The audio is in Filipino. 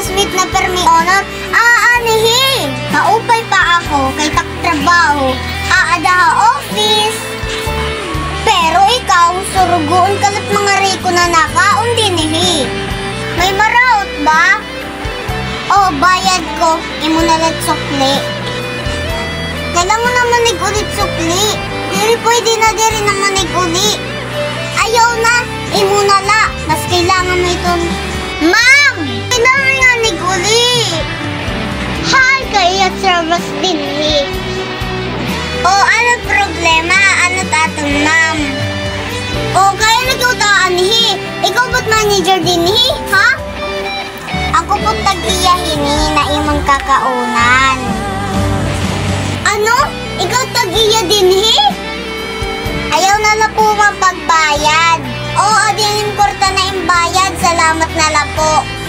sweet na permi honor. Aanihi. Kaupay pa ako kay taktrabaho. Aada ha office. Pero ikaw, surugoon kalat mga riko na nakaon dinihi. May maraot ba? Oh, bayad ko. Imo nalat sukli. Kailangan naman ulit sukli. Diri pwede na diri naman uli. Ayaw na. Imo nala. Mas kailangan mo ito. Ma'am! Kailangan nga uli. Hi, kaya service dinhi. Oh, ano problema? Ano tatong ma'am? Oh, kaya nag-utaan hi. Ikaw ba't manager din hi, ha? Ako po tag-iyahini na imong kakaunan. Ano? Ikaw tag-iya din hi? Ayaw na la po mapagbayad. Oo, ading importa na yung bayad. Salamat na la po.